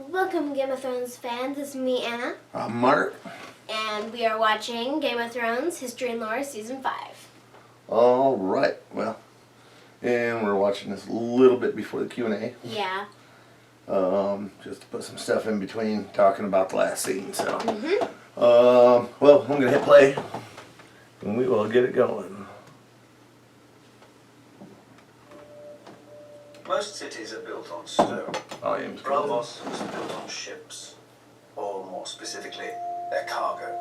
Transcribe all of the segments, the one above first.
Welcome, Game of Thrones fans. This is me, Anna. I'm Mark. And we are watching Game of Thrones History and Lore Season 5. All right. Well, and we're watching this a little bit before the Q&A. Yeah. Just to put some stuff in between talking about the last scene. So, Mm-hmm. well, I'm going to hit play and we will get it going. Most cities are built on stone. Braavos was built on ships, or more specifically, their cargo.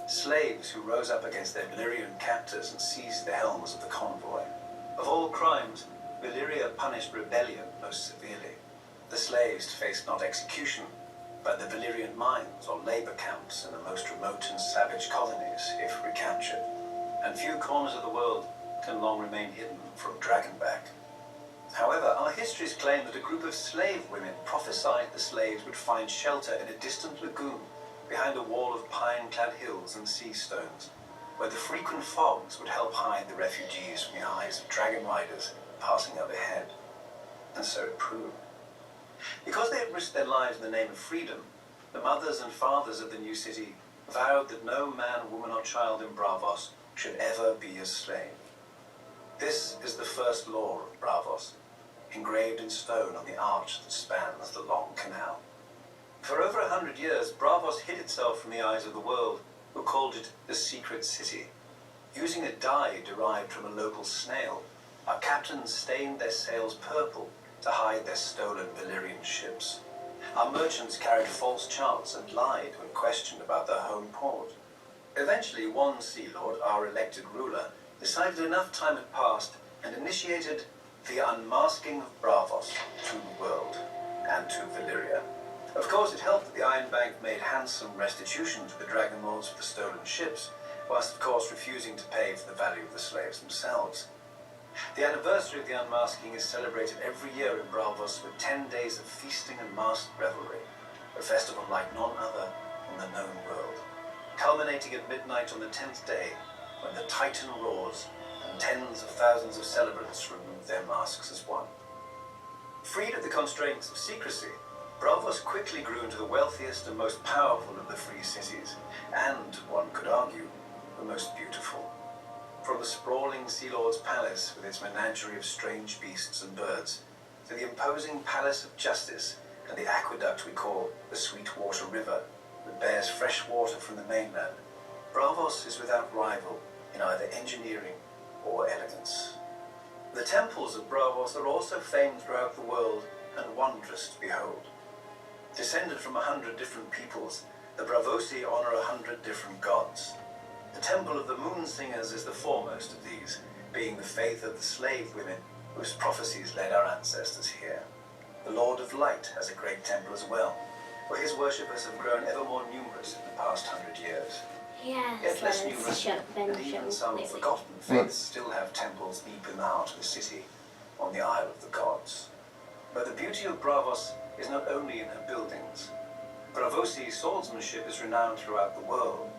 Slaves who rose up against their Valyrian captors and seized the helms of the convoy. Of all crimes, Valyria punished rebellion most severely. The slaves faced not execution, but the Valyrian mines or labor camps in the most remote and savage colonies if recaptured. And few corners of the world can long remain hidden from Dragonback. However, our histories claim that a group of slave women prophesied the slaves would find shelter in a distant lagoon behind a wall of pine-clad hills and sea stones, where the frequent fogs would help hide the refugees from the eyes of dragon riders passing overhead. And so it proved. Because they had risked their lives in the name of freedom, the mothers and fathers of the new city vowed that no man, woman or child in Braavos should ever be a slave. This is the first law of Braavos, engraved in stone on the arch that spans the long canal. For over 100 years, Braavos hid itself from the eyes of the world, who called it the Secret City. Using a dye derived from a local snail, our captains stained their sails purple to hide their stolen Valyrian ships. Our merchants carried false charts and lied when questioned about their home port. Eventually, one Sea Lord, our elected ruler, decided enough time had passed and initiated the unmasking of Braavos to the world and to Valyria. Of course, it helped that the Iron Bank made handsome restitution to the Dragon Lords for the stolen ships, whilst of course refusing to pay for the value of the slaves themselves. The anniversary of the unmasking is celebrated every year in Braavos with 10 days of feasting and masked revelry, a festival like none other in the known world, culminating at midnight on the 10th day, when the Titan roars and tens of thousands of celebrants remove their masks as one. Freed of the constraints of secrecy, Braavos quickly grew into the wealthiest and most powerful of the free cities, and, one could argue, the most beautiful. From the sprawling Sea Lord's palace with its menagerie of strange beasts and birds, to the imposing Palace of Justice and the aqueduct we call the Sweetwater River, that bears fresh water from the mainland, Braavos is without rival in either engineering or elegance. The temples of Braavos are also famed throughout the world and wondrous to behold. Descended from 100 different peoples, the Braavosi honor 100 different gods. The Temple of the Moon Singers is the foremost of these, being the faith of the slave women whose prophecies led our ancestors here. The Lord of Light has a great temple as well, where his worshippers have grown ever more numerous in the past 100 years. Yes, Yet less numerous, and even some forgotten faiths still have temples deep in the heart of the city, on the Isle of the Gods. But the beauty of Braavos is not only in her buildings. Braavosi swordsmanship is renowned throughout the world.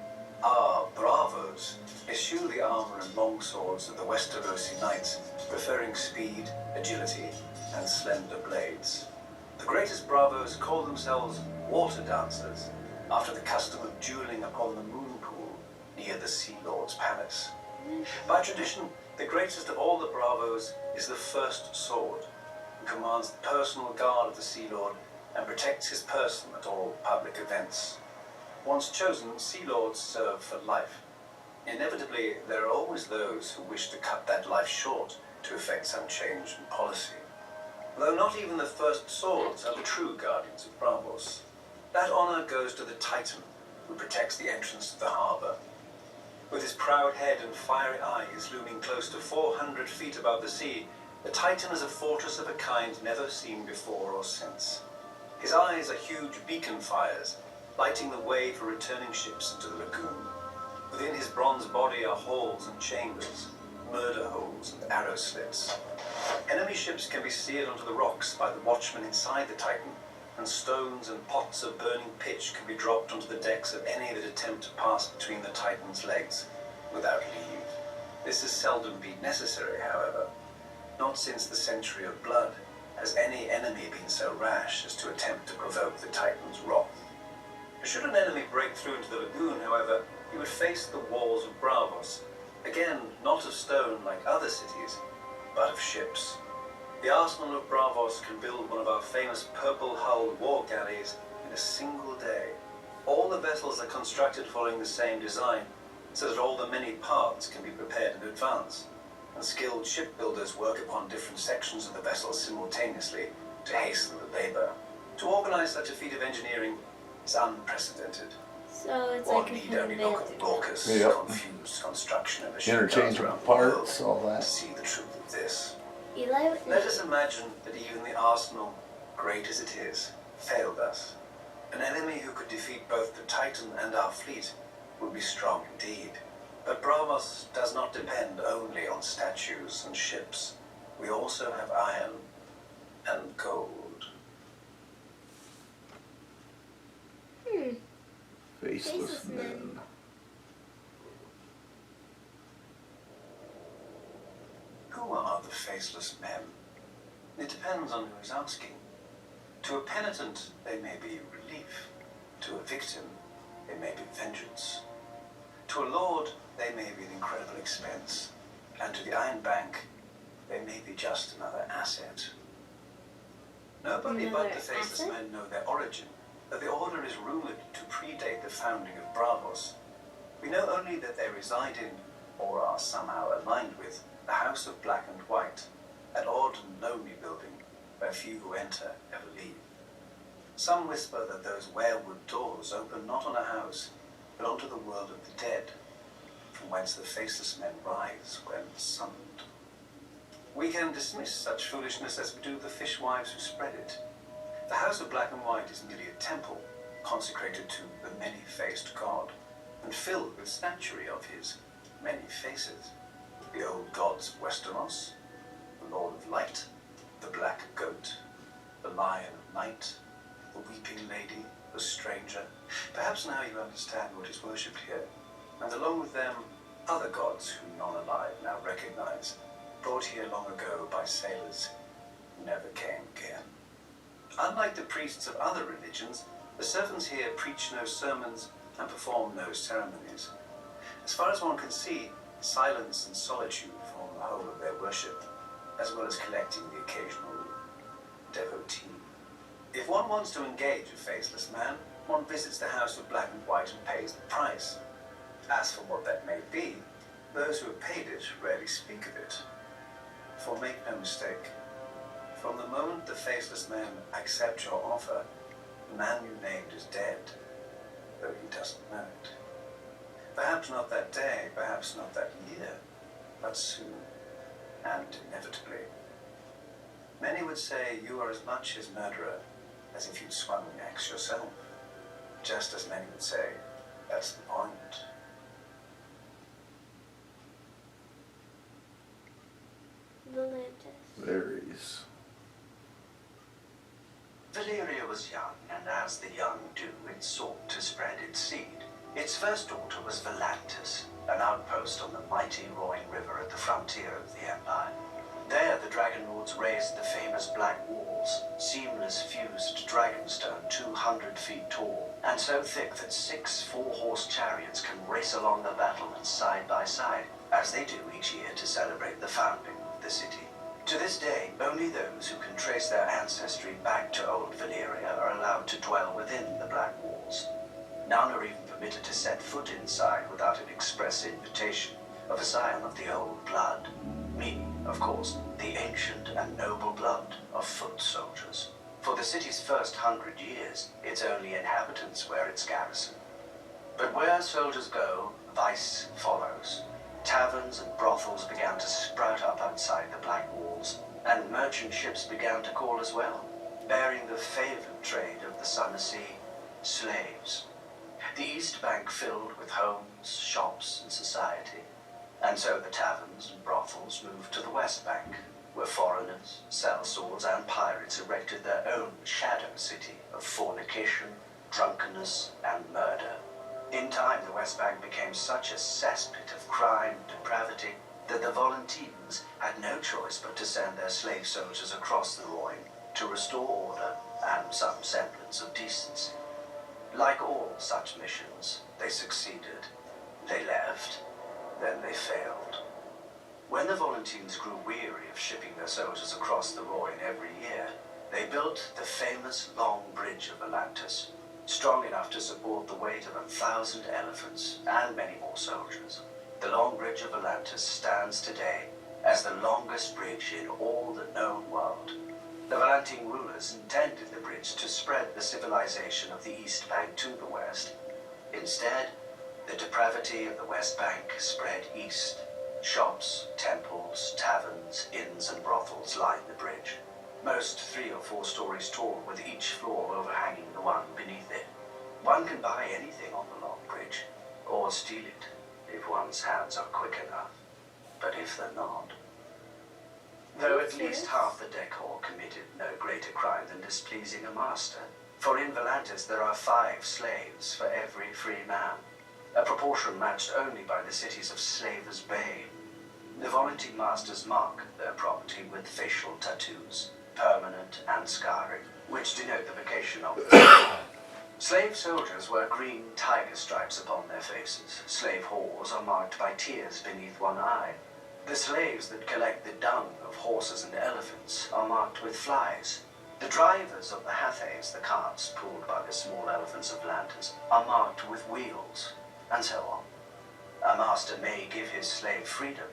Our Braavos eschew the armor and long swords of the Westerosi knights, preferring speed, agility, and slender blades. The greatest Braavos call themselves water dancers, after the custom of dueling upon the moon pool near the Sea Lord's palace. By tradition, the greatest of all the Braavos is the First Sword, who commands the personal guard of the Sea Lord and protects his person at all public events. Once chosen, Sea Lords serve for life. Inevitably, there are always those who wish to cut that life short to effect some change in policy. Though not even the First Swords are the true guardians of Braavos. That honor goes to the Titan, who protects the entrance to the harbor. With his proud head and fiery eyes looming close to 400 feet above the sea, the Titan is a fortress of a kind never seen before or since. His eyes are huge beacon fires, lighting the way for returning ships into the lagoon. Within his bronze body are halls and chambers, murder holes and arrow slits. Enemy ships can be steered onto the rocks by the watchmen inside the Titan, and stones and pots of burning pitch can be dropped onto the decks of any that attempt to pass between the Titan's legs without leave. This has seldom been necessary, however, not since the Century of Blood, Has any enemy been so rash as to attempt to provoke the Titan's wrath? Should an enemy break through into the lagoon, however, he would face the walls of Braavos. Again, not of stone like other cities, but of ships. The arsenal of Braavos can build one of our famous purple-hulled war galleys in a single day. All the vessels are constructed following the same design, so that all the many parts can be prepared in advance, and skilled shipbuilders work upon different sections of the vessel simultaneously to hasten the labor. To organize such a feat of engineering is unprecedented. So it's One like a need only look at the raucous, confused construction of a ship Interchangeable parts, all to that. see the truth of this. Eli. Let us imagine that even the arsenal, great as it is, failed us. An enemy who could defeat both the Titan and our fleet would be strong indeed. But Braavos does not depend only on statues and ships. We also have iron and gold. Faceless men. Who are the faceless men? It depends on who is asking. To a penitent, they may be relief. To a victim, they may be vengeance. To a lord, they may be an incredible expense. And to the Iron Bank, they may be just another asset. Nobody but the faceless men know their origin, but the order is rumored to predate the founding of Braavos. We know only that they reside in, or are somehow aligned with, the House of Black and White, an odd and lonely building where few who enter ever leave. Some whisper that those werewood doors open not on a house, but onto the world of the dead, from whence the faceless men rise when summoned. We can dismiss such foolishness as we do the fishwives who spread it. The House of Black and White is merely a temple consecrated to the many-faced god, and filled with statuary of his many faces. The old gods of Westeros, the Lord of Light, the Black Goat, the Lion of Night, the Weeping Lady, the Stranger. Perhaps now you understand what is worshipped here, and along with them, other gods whom none alive now recognize, brought here long ago by sailors who never came again. Unlike the priests of other religions, the servants here preach no sermons and perform no ceremonies. As far as one can see, silence and solitude form the whole of their worship, as well as collecting the occasional devotee. If one wants to engage a faceless man, one visits the House of Black and White and pays the price. As for what that may be, those who have paid it rarely speak of it. For make no mistake, from the moment the faceless men accept your offer, the man you named is dead, though he doesn't know it. Perhaps not that day, perhaps not that year, but soon, and inevitably. Many would say you are as much his murderer as if you'd swung the axe yourself. Just as many would say, that's the point. Varies. Valyria was young, and as the young do, it sought to spread its seed. Its first daughter was Volantis, an outpost on the mighty roaring river at the frontier of the Empire. There the Dragon Lords raised the famous Black Walls, seamless fused dragonstone 200 feet tall, and so thick that 6 four-horse chariots can race along the battlements side by side, as they do each year to celebrate the founding of the city. To this day, only those who can trace their ancestry back to old Valyria are allowed to dwell within the Black Walls. None are even permitted to set foot inside without an express invitation of a scion of the old blood. Me, of course, the ancient and noble blood of foot soldiers. For the city's first 100 years, its only inhabitants were its garrison. But where soldiers go, vice follows. Taverns and brothels began to sprout up outside the Black Walls, and merchant ships began to call as well, bearing the favored trade of the summer sea, slaves. The East Bank filled with homes, shops, and society, and so the taverns and brothels moved to the West Bank, where foreigners, sellswords, and pirates erected their own shadow city of fornication, drunkenness, and murder. In time, the West Bank became such a cesspit of crime and depravity that the Volunteers had no choice but to send their slave soldiers across the Rhine to restore order and some semblance of decency. Like all such missions, they succeeded. They left, then they failed. When the Volunteers grew weary of shipping their soldiers across the Rhine every year, they built the famous Long Bridge of Atlantis, strong enough to support the weight of 1,000 elephants and many more soldiers. The Long Bridge of Atlantis stands today as the longest bridge in all the known world. The Valyrian rulers intended the bridge to spread the civilization of the East Bank to the west. Instead, the depravity of the West Bank spread east. Shops, temples, taverns, inns and brothels line the bridge, most 3 or 4 stories tall, with each floor overhanging the one beneath it. One can buy anything on the Long Bridge, or steal it, if one's hands are quick enough. But if they're not... Though at least half the decor committed no greater crime than displeasing a master. For in Volantis there are 5 slaves for every free man, a proportion matched only by the cities of Slaver's Bay. The volunteer masters mark their property with facial tattoos, permanent and scarring, which denote the vocation of the slave soldiers wear green tiger stripes upon their faces. Slave whores are marked by tears beneath one eye. The slaves that collect the dung of horses and elephants are marked with flies. The drivers of the hathays, the carts pulled by the small elephants of Lantis, are marked with wheels, and so on. A master may give his slave freedom,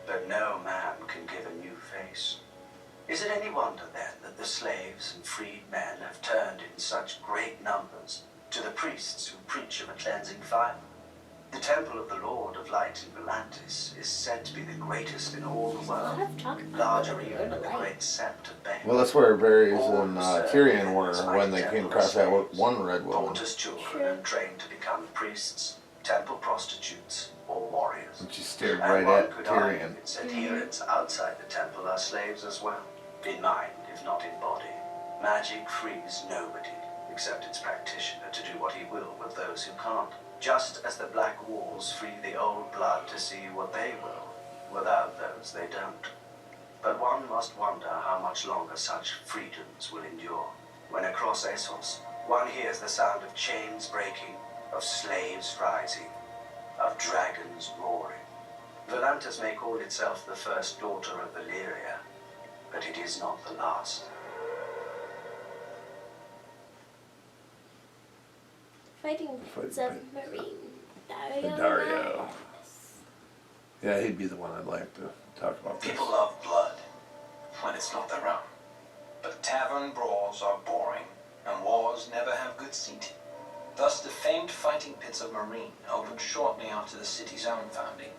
but no man can give a new face. Is it any wonder then that the slaves and freed men have turned in such great numbers to the priests who preach of a cleansing fire? The temple of the Lord of Light in Volantis is said to be the greatest in all the world, larger even than the great sept of Baal. Well, that's where Varys and Tyrion were when they came across that one red woman. Bought as children and trained to become priests, temple prostitutes, or warriors. And she stared And right one at could Tyrion. argue its adherents outside the temple are slaves as well, in mind if not in body. Magic frees nobody except its practitioner to do what he will with those who can't. Just as the black walls free the old blood to see what they will, without those they don't. But one must wonder how much longer such freedoms will endure. When across Essos, one hears the sound of chains breaking, of slaves rising, of dragons roaring. Volantis may call itself the first daughter of Valyria, but it is not the last. Fighting submarine. Dario. Yeah, he'd be the one I'd like to talk about this. People love blood when it's not their own. But tavern brawls are boring, and wars never have good seating. Thus the famed fighting pits of Marine opened shortly after the city's own founding.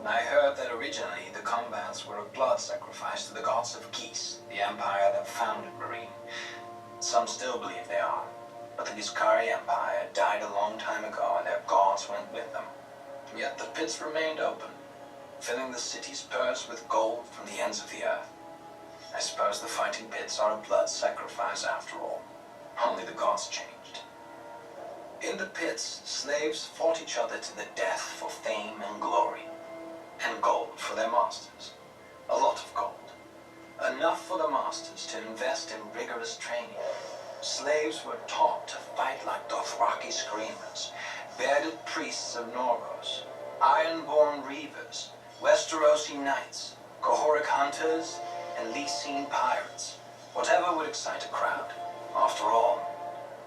I heard that originally the combats were a blood sacrifice to the gods of Geese, the empire that founded Marine. Some still believe they are, but the Giscari Empire died a long time ago and their gods went with them. Yet the pits remained open, filling the city's purse with gold from the ends of the earth. I suppose the fighting pits are a blood sacrifice after all. Only the gods changed. In the pits, slaves fought each other to the death for fame and glory, and gold for their masters. A lot of gold. Enough for the masters to invest in rigorous training. Slaves were taught to fight like Dothraki screamers, bearded priests of Norgos, iron-born reavers, Westerosi knights, Cohoric hunters, and Lysine pirates. Whatever would excite a crowd. After all,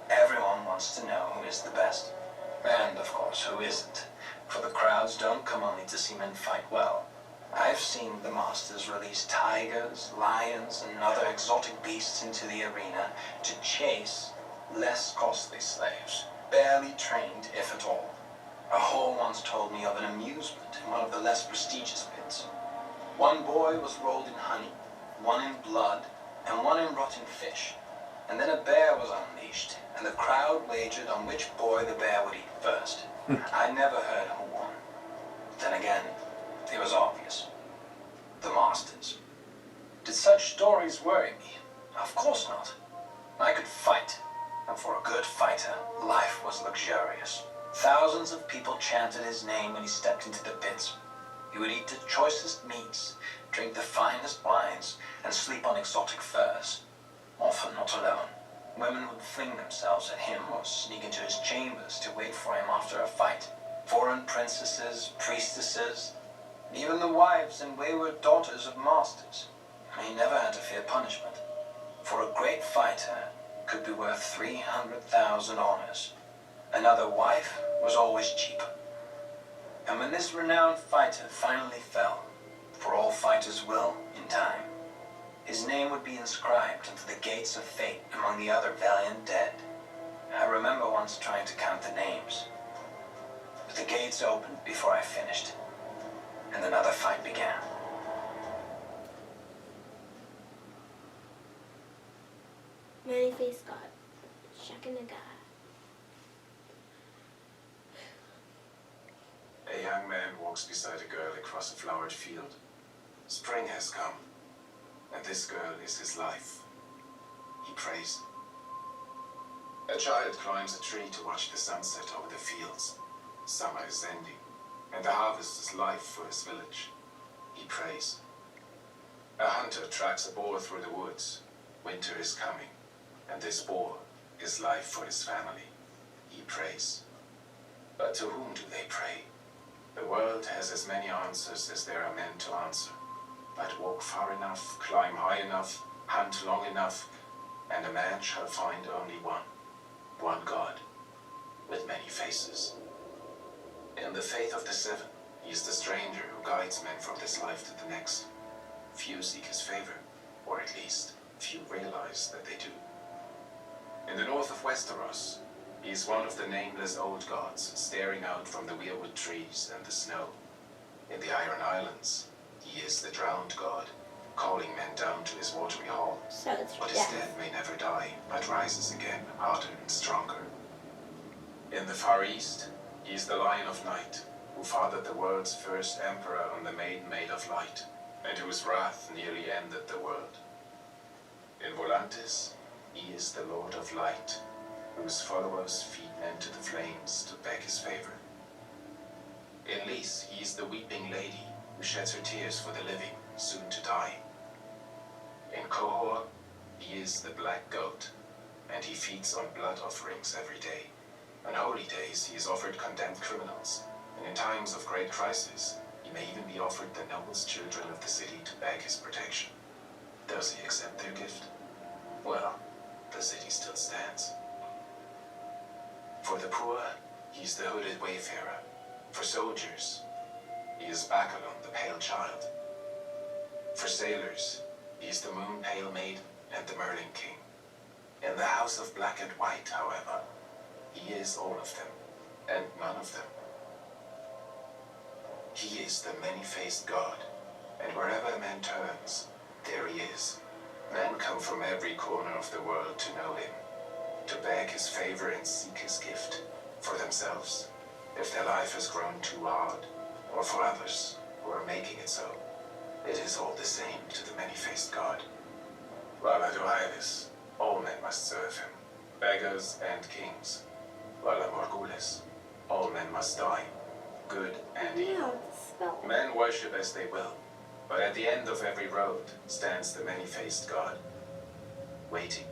everyone wants to know who is the best. And, of course, who isn't. For the crowds don't come only to see men fight well. I've seen the masters release tigers, lions, and other exotic beasts into the arena to chase less costly slaves, barely trained if at all. A whore once told me of an amusement in one of the less prestigious pits. One boy was rolled in honey, one in blood, and one in rotten fish. And then a bear was unleashed, and the crowd wagered on which boy the bear would eat first. I never heard who won. Then again, it was obvious. The masters. Did such stories worry me? Of course not. I could fight, and for a good fighter, life was luxurious. Thousands of people chanted his name when he stepped into the pits. He would eat the choicest meats, drink the finest wines, and sleep on exotic furs. Often not alone. Women would fling themselves at him or sneak into his chambers to wait for him after a fight. Foreign princesses, priestesses, and even the wives and wayward daughters of masters. He never had to fear punishment, for a great fighter could be worth 300,000 honors. Another wife was always cheap. And when this renowned fighter finally fell, for all fighters will in time, his name would be inscribed into the gates of fate among the other valiant dead. I remember once trying to count the names, but the gates opened before I finished, and another fight began. Many-faced God. Shakanaga. A young man walks beside a girl across a flowered field. Spring has come, and this girl is his life. He prays. A child climbs a tree to watch the sunset over the fields. Summer is ending, and the harvest is life for his village. He prays. A hunter tracks a boar through the woods. Winter is coming, and this boar is life for his family. He prays. But to whom do they pray? The world has as many answers as there are men to answer. But walk far enough, climb high enough, hunt long enough, and a man shall find only one God, with many faces. In the faith of the seven, he is the stranger who guides men from this life to the next. Few seek his favor, or at least, few realize that they do. In the north of Westeros, he is one of the nameless old gods, staring out from the weirwood trees and the snow. In the Iron Islands, he is the drowned god, calling men down to his watery hall. So it's What is dead may never die, but rises again, harder and stronger. In the Far East, he is the Lion of Night, who fathered the world's first emperor on the Maiden Maid of Light, and whose wrath nearly ended the world. In Volantis, he is the Lord of Light, whose followers feed men to the flames to beg his favor. In Lys, he is the weeping lady, who sheds her tears for the living, soon to die. In Qohor, he is the black goat, and he feeds on blood offerings every day. On holy days, he is offered condemned criminals, and in times of great crisis, he may even be offered the noblest children of the city to beg his protection. Does he accept their gift? Well, the city still stands. For the poor, he is the hooded wayfarer. For soldiers, he is Bacalon, the pale child. For sailors, he is the moon pale maiden and the Merlin king. In the house of black and white, however, he is all of them, and none of them. He is the many-faced god, and wherever a man turns, there he is. Men come from every corner of the world to know him, to beg his favor and seek his gift, for themselves, if their life has grown too hard, or for others who are making it so. It is all the same to the many-faced god. Vala Dohaeris, all men must serve him, beggars and kings. Vala Morgulis, all men must die, good and Yeah, evil. spell. Men worship as they will, but at the end of every road stands the many-faced god, waiting.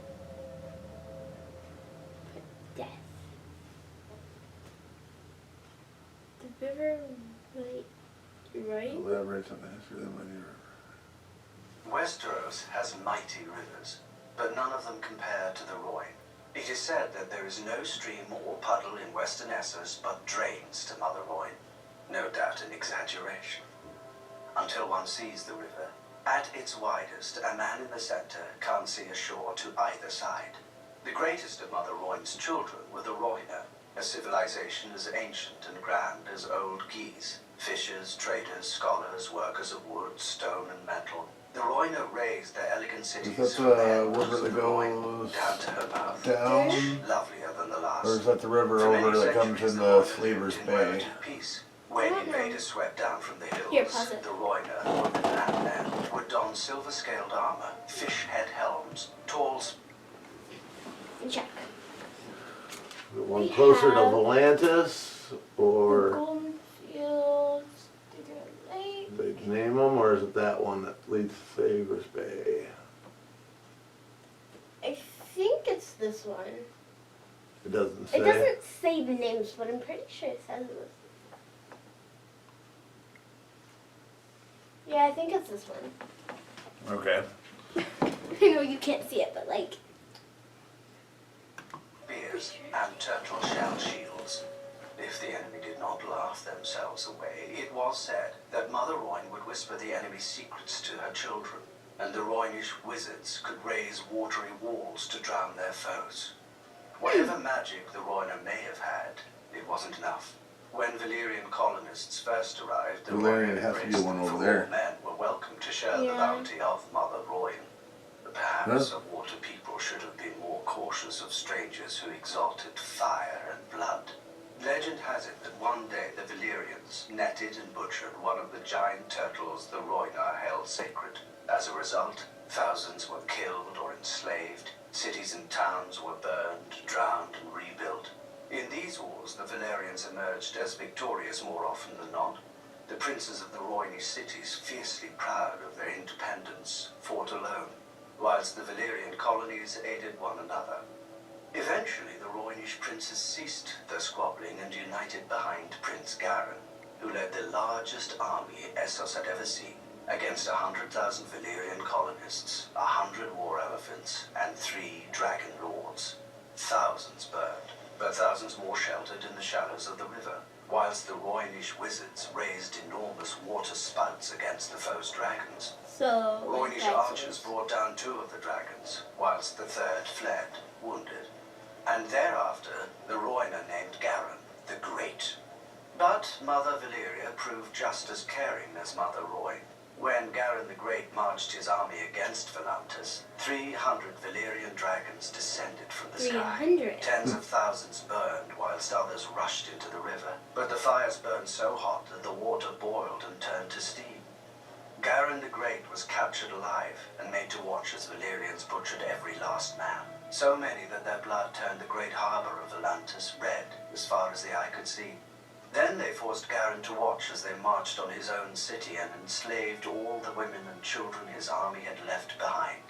Death. The river, right? Elaborate on the history of the mighty river. Westeros has mighty rivers, but none of them compare to the Rhoyne. It is said that there is no stream or puddle in Western Essos but drains to Mother Rhoyne. No doubt an exaggeration. Until one sees the river, at its widest, a man in the center can't see a shore to either side. The greatest of Mother Rhoyne's children were the Rhoynar, a civilization as ancient and grand as old Geese. Fishers, traders, scholars, workers of wood, stone, and metal. The Rhoynar raised their elegant cities Is that from their the waters river of that the Rhoyne goes down to her mouth. down? Lovelier than the last. Or is that the river For many over that comes centuries, in the the Rhoynar Sleeper's lived in Bay? relative peace. When I don't know. invaders swept down from the hills, Here, pause it. the Rhoynar, women and men, would don silver-scaled armor, fish-head helms, tall Check. The one We closer to have- Volantis, The or Golden Fields, the Great Lake. Name them, or is it that one that leads to Favors Bay? I think it's this one. It doesn't say. It doesn't say the names, but I'm pretty sure it says this. Yeah, I think it's this one. Okay. I know you can't see it, but like. Spears and turtle shell shields. If the enemy did not laugh themselves away, it was said that Mother Royne would whisper the enemy's secrets to her children, and the Roynish wizards could raise watery walls to drown their foes. Whatever magic the Royner may have had, it wasn't enough. When Valyrian colonists first arrived, the Valyrian Royner has to be the embraced one them, over for there. all men were welcome to share the Yeah. bounty of Mother Royne. Perhaps Huh? the water people should have been more cautious of strangers who exalted fire and blood. Legend has it that one day the Valyrians netted and butchered one of the giant turtles the Royner held sacred. As a result, thousands were killed or enslaved, cities and towns were burned, drowned, and rebuilt. In these wars, the Valyrians emerged as victorious more often than not. The princes of the Roynish cities, fiercely proud of their independence, fought alone, whilst the Valyrian colonies aided one another. Eventually, the Roynish princes ceased their squabbling and united behind Prince Garin, who led the largest army Essos had ever seen, against 100,000 Valyrian colonists, 100 war elephants, and 3 dragon lords. Thousands burned, but thousands more sheltered in the shallows of the river, whilst the Roynish wizards raised enormous water spouts against the foe's dragons. So. Roynish that's archers it. brought down 2 of the dragons, whilst the third fled, wounded. And thereafter, the Royner named Garin the Great. But Mother Valyria proved just as caring as Mother Royne. When Garin the Great marched his army against Volantis, 300 Valyrian dragons descended from the sky. 300. Tens of thousands burned, whilst others rushed into the river. But the fires burned so hot that the water boiled and turned to steam. Garin the Great was captured alive and made to watch as Valyrians butchered every last man. So many that their blood turned the great harbour of Volantis red as far as the eye could see. Then they forced Garin to watch as they marched on his own city and enslaved all the women and children his army had left behind.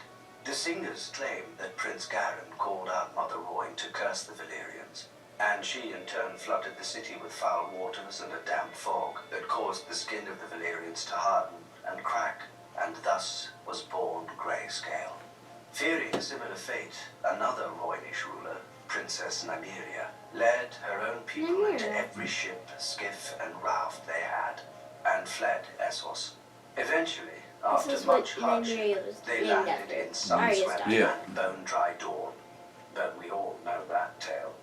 The singers claim that Prince Garin called out Mother Royne to curse the Valyrians, and she in turn flooded the city with foul waters and a damp fog that caused the skin of the Valyrians to harden and crack, and thus was born Greyscale. Fearing a similar fate, another Roynish ruler, Princess Nymeria, led her own people into every ship, skiff, and raft they had, and fled Essos. Eventually, This after is what much hardship, Nymeria was they named landed after. in Arya's sun-swept daughter. Yeah. and bone-dry dawn. But we all know that tale.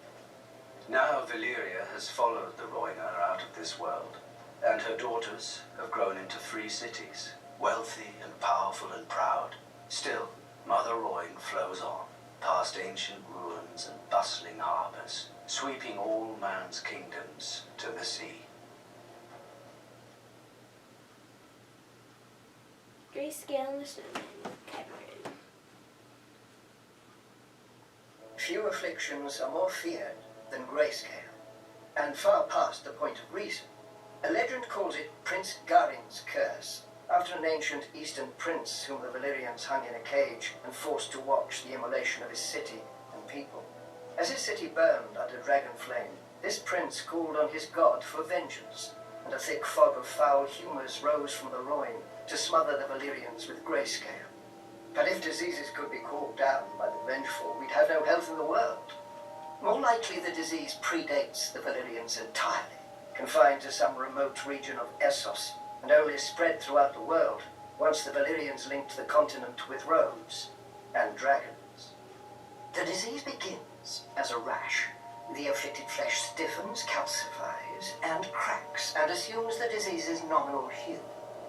Now Valyria has followed the Royner out of this world, and her daughters have grown into free cities, wealthy and powerful and proud. Still, Mother Royne flows on, past ancient ruins and bustling harbours, sweeping all man's kingdoms to the sea. Greyscale and the Snowman. Cameron. Few afflictions are more feared than Greyscale, and far past the point of reason. A legend calls it Prince Garin's curse, after an ancient eastern prince whom the Valyrians hung in a cage and forced to watch the immolation of his city and people. As his city burned under dragon flame, this prince called on his god for vengeance, and a thick fog of foul humours rose from the Royne to smother the Valyrians with Greyscale. But if diseases could be called down by the vengeful, we'd have no health in the world. More likely the disease predates the Valyrians entirely, confined to some remote region of Essos, and only spread throughout the world once the Valyrians linked the continent with roads and dragons. The disease begins as a rash. The afflicted flesh stiffens, calcifies, and cracks, and assumes the disease's nominal hue.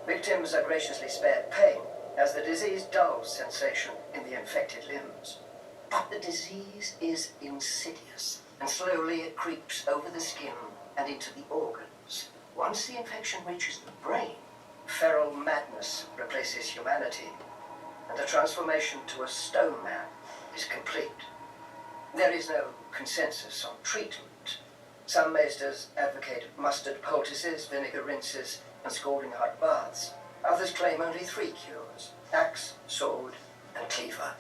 Victims are graciously spared pain, as the disease dulls sensation in the infected limbs. But the disease is insidious, and slowly it creeps over the skin and into the organs. Once the infection reaches the brain, feral madness replaces humanity, and the transformation to a stone man is complete. There is no consensus on treatment. Some maesters advocate mustard poultices, vinegar rinses, and scalding hot baths. Others claim only 3 cures: axe, sword, and cleaver.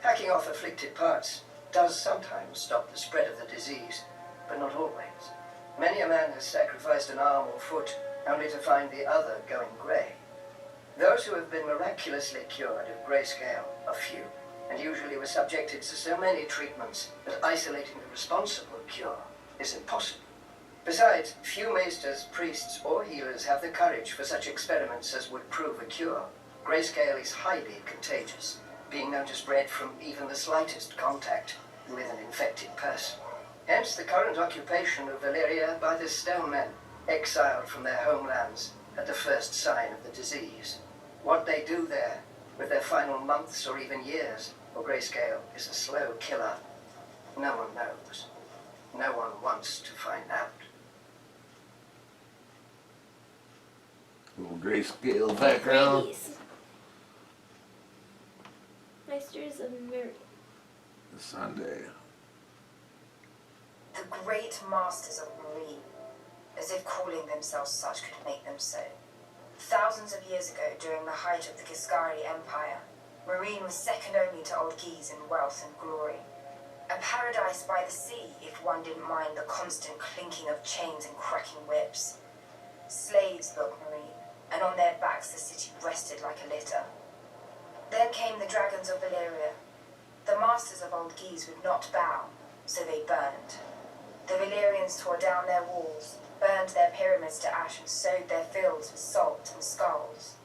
Hacking off afflicted parts does sometimes stop the spread of the disease, but not always. Many a man has sacrificed an arm or foot only to find the other going grey. Those who have been miraculously cured of Greyscale are few, and usually were subjected to so many treatments that isolating the responsible cure is impossible. Besides, few maesters, priests, or healers have the courage for such experiments as would prove a cure. Greyscale is highly contagious, being known to spread from even the slightest contact with an infected person. Hence the current occupation of Valyria by the stone men, exiled from their homelands at the first sign of the disease. What they do there, with their final months or even years, for Greyscale is a slow killer. No one knows. No one wants to find out. Little Greyscale background. Ladies. Meisters of Miriam. Sunday. The great masters of marine, as if calling themselves such could make them so. Thousands of years ago, during the height of the Giscari Empire, marine was second only to Old Guise in wealth and glory. A paradise by the sea, if one didn't mind the constant clinking of chains and cracking whips. Slaves built marine, and on their backs the city rested like a litter. Then came the dragons of Valyria. The masters of Old Guise would not bow, so they burned. The Valyrians tore down their walls, burned their pyramids to ash, and sowed their fields with salt and skulls.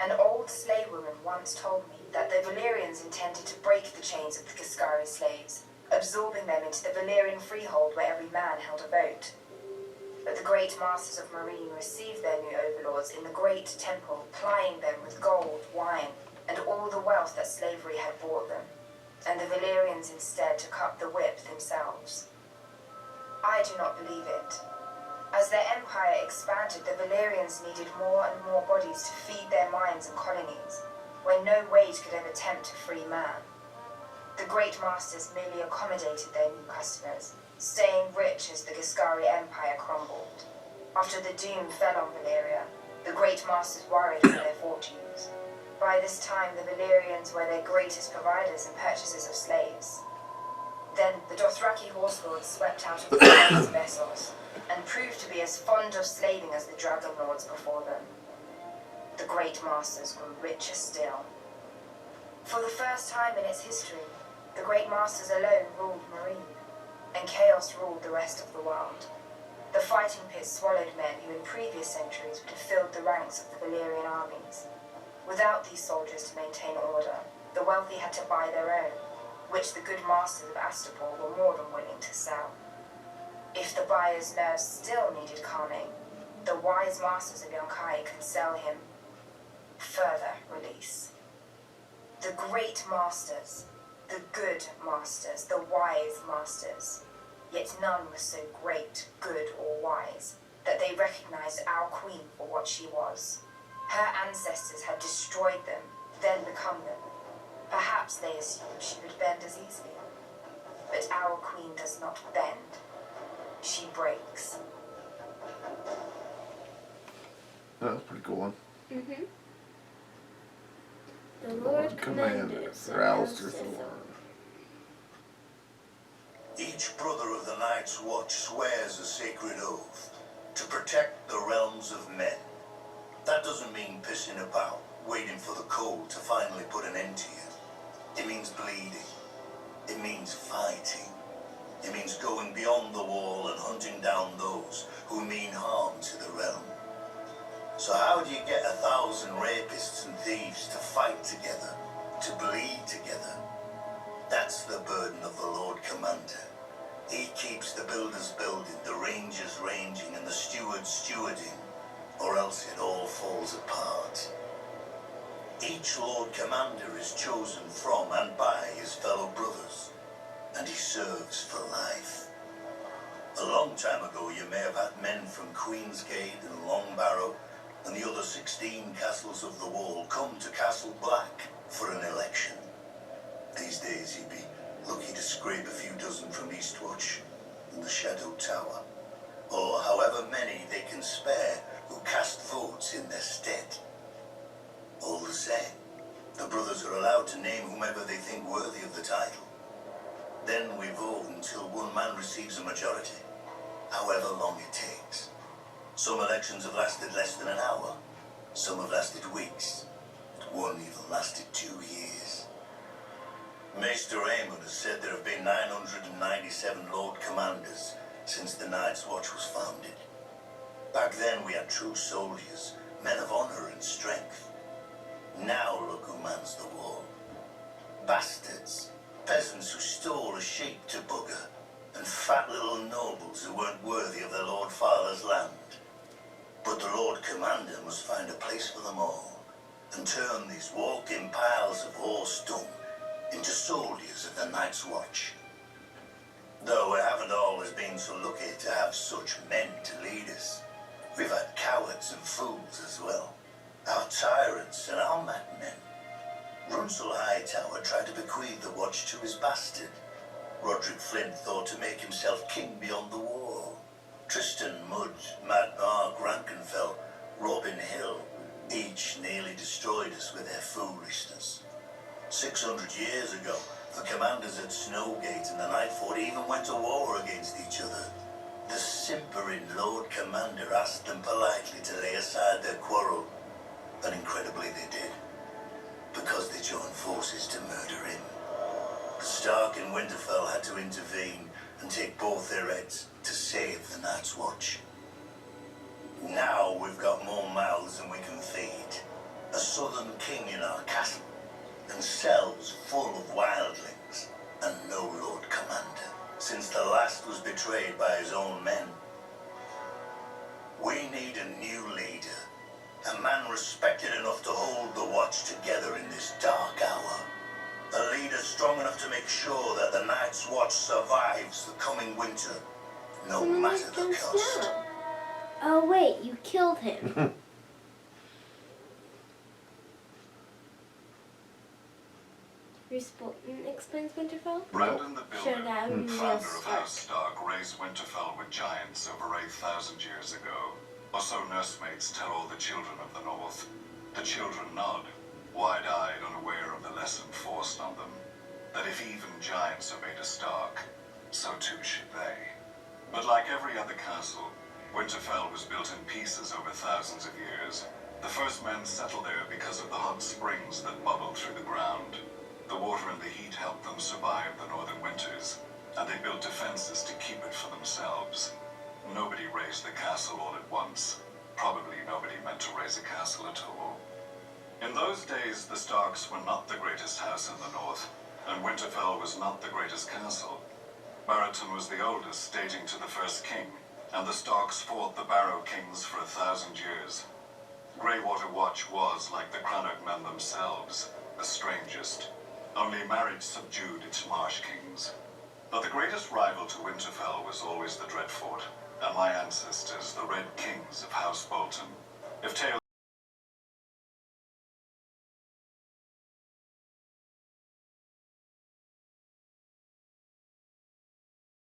An old slave woman once told me that the Valyrians intended to break the chains of the Giscari slaves, absorbing them into the Valyrian freehold where every man held a vote. But the great masters of marine received their new overlords in the great temple, plying them with gold, wine, and all the wealth that slavery had brought them, and the Valyrians instead took up the whip themselves. I do not believe it. As their empire expanded, the Valyrians needed more and more bodies to feed their mines and colonies, where no wage could ever tempt a free man. The great masters merely accommodated their new customers, staying rich as the Giscari Empire crumbled. After the doom fell on Valyria, the great masters worried for their fortunes. By this time, the Valyrians were their greatest providers and purchasers of slaves. Then the Dothraki horse lords swept out of the lands of Essos, and proved to be as fond of slaving as the dragon lords before them. The great masters grew richer still. For the first time in its history, the great masters alone ruled marine, and chaos ruled the rest of the world. The fighting pits swallowed men who in previous centuries would have filled the ranks of the Valyrian armies. Without these soldiers to maintain order, the wealthy had to buy their own, which the good masters of Astapor were more than willing to sell. If the buyer's nerves still needed calming, the wise masters of Yonkai could sell him further release. The great masters, the good masters, the wise masters, yet none was so great, good, or wise that they recognized our queen for what she was. Her ancestors had destroyed them, then become them. Perhaps they assumed she would bend as easily. But our queen does not bend. She breaks. That was a pretty cool one. Mm-hmm. The Lord Commanders of Alistair Alcithor. Thorne. Each brother of the Night's Watch swears a sacred oath to protect the realms of men. That doesn't mean pissing about, waiting for the cold to finally put an end to you. It means bleeding. It means fighting. It means going beyond the wall and hunting down those who mean harm to the realm. So how do you get 1,000 rapists and thieves to fight together, to bleed together? That's the burden of the Lord Commander. He keeps the builders building, the rangers ranging, and the stewards stewarding, or else it all falls apart. Each Lord Commander is chosen from and by his fellow brothers, and he serves for life. A long time ago, you may have had men from Queensgate and Longbarrow and the other 16 castles of the Wall come to Castle Black for an election. These days, you'd be lucky to scrape a few dozen from Eastwatch and the Shadow Tower, or however many they can spare who cast votes in their stead. All the same, the brothers are allowed to name whomever they think worthy of the title. Then we vote until one man receives a majority, however long it takes. Some elections have lasted less than an hour, some have lasted weeks, one even lasted 2 years. Maester Aemon has said there have been 997 Lord Commanders since the Night's Watch was founded. Back then we had true soldiers, men of honor and strength. Now look who mans the wall. Bastards, peasants who stole a sheep to bugger, and fat little nobles who weren't worthy of their Lord Father's land. But the Lord Commander must find a place for them all, and turn these walking piles of horse dung into soldiers of the Night's Watch. Though we haven't always been so lucky to have such men to lead us. We've had cowards and fools as well. Our tyrants and our madmen. Runsel Hightower tried to bequeath the watch to his bastard. Roderick Flint thought to make himself king beyond the wall. Tristan Mudge, Mad Mark Rankenfell, Robin Hill, each nearly destroyed us with their foolishness. 600 years ago, the commanders at Snowgate and the Nightfort even went to war against each other. The simpering Lord Commander asked them politely to lay aside their quarrel, and incredibly they did, because they joined forces to murder him. Stark and Winterfell had to intervene and take both their heads to save the Night's Watch. Now we've got more mouths than we can feed, a southern king in our castle, and cells full of wildlings, and no Lord Commander, since the last was betrayed by his own men. We need a new leader, a man respected enough to hold the watch together in this dark hour. A leader strong enough to make sure that the Night's Watch survives the coming winter, no Someone matter like the Jon cost. Snow. Oh wait, you killed him. Explains Winterfell? Brandon the Should Builder, have been real founder of Stark. House Stark, raised Winterfell with giants over 8,000 years ago. Or so nursemaids tell all the children of the North. The children nod, wide-eyed, unaware of the lesson forced on them. That if even giants obeyed a Stark, so too should they. But like every other castle, Winterfell was built in pieces over thousands of years. The first men settled there because of the hot springs that bubbled through the ground. The water and the heat helped them survive the northern winters, and they built defenses to keep it for themselves. Nobody raised the castle all at once. Probably nobody meant to raise a castle at all. In those days, the Starks were not the greatest house in the north, and Winterfell was not the greatest castle. Barrington was the oldest, dating to the first king, and the Starks fought the Barrow Kings for 1,000 years. Greywater Watch was, like the Crannock men themselves, the strangest. Only marriage subdued its marsh kings. But the greatest rival to Winterfell was always the Dreadfort, and my ancestors, the Red Kings of House Bolton. If tales